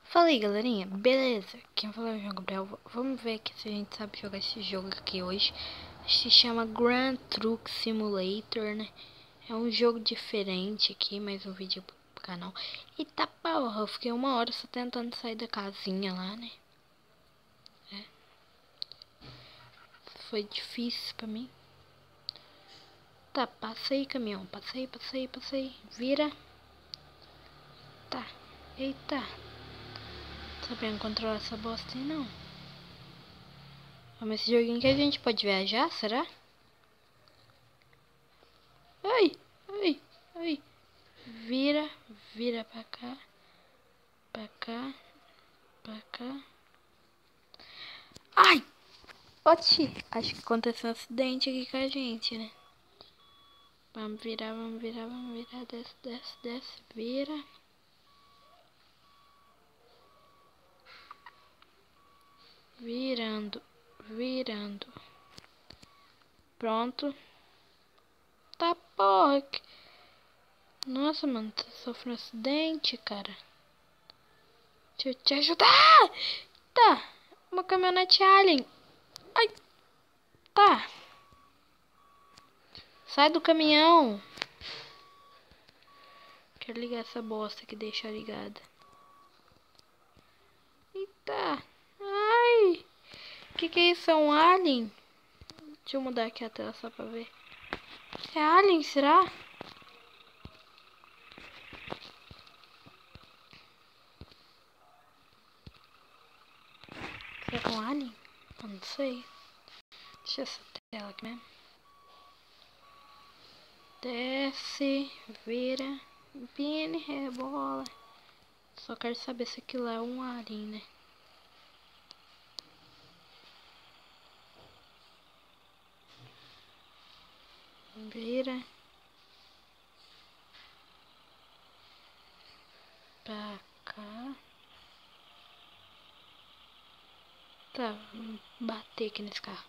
Fala aí, galerinha, beleza? Quem falou é o João Gabriel. Vamos ver aqui se a gente sabe jogar esse jogo aqui hoje. Se chama Grand Truck Simulator, né? É um jogo diferente aqui, mais um vídeo pro canal. Eita porra, eu fiquei 1 hora só tentando sair da casinha lá, né? Foi difícil pra mim. Tá, passa aí, caminhão. Passei. Vira. Tá. Eita. Sabendo controlar essa bosta aí, não. Vamos esse joguinho que a gente pode viajar, será? Ai. Vira pra cá. Pra cá. Ai! Oxi, acho que aconteceu um acidente aqui com a gente, né? Vamos virar. Desce. Vira. Virando. Pronto. Tá porra. Nossa, mano, tá sofrendo um acidente, cara. Deixa eu te ajudar. Tá, uma caminhonete alien. Ai, tá. Sai do caminhão. Quero ligar essa bosta que deixa ligada. Eita. Ai. Que é isso? É um alien? Deixa eu mudar aqui a tela só pra ver. É alien, será? Será que é um alien? Eu não sei. Deixa essa tela aqui mesmo. Desce, vira, empine, rebola. Só quero saber se aquilo é um alien, né? Vira. Pra cá. Tá, vamos bater aqui nesse carro.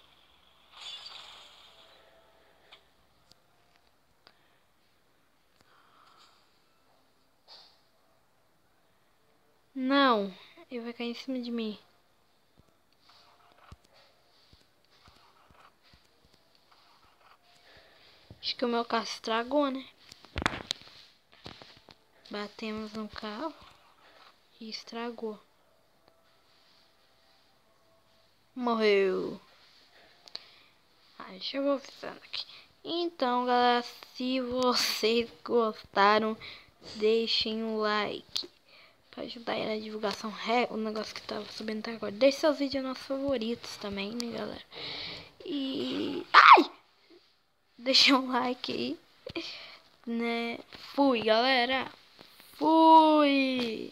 Não, ele vai cair em cima de mim. Acho que o meu carro estragou, né? Batemos no carro e estragou. Morreu. Deixa eu vou avisando aqui. Então, galera, se vocês gostaram, deixem um like pra ajudar aí na divulgação. O negócio que tava subindo até agora. Deixe seus vídeos nossos favoritos também, né, galera? E... ai! Deixa um like aí, né? Fui, galera. Fui!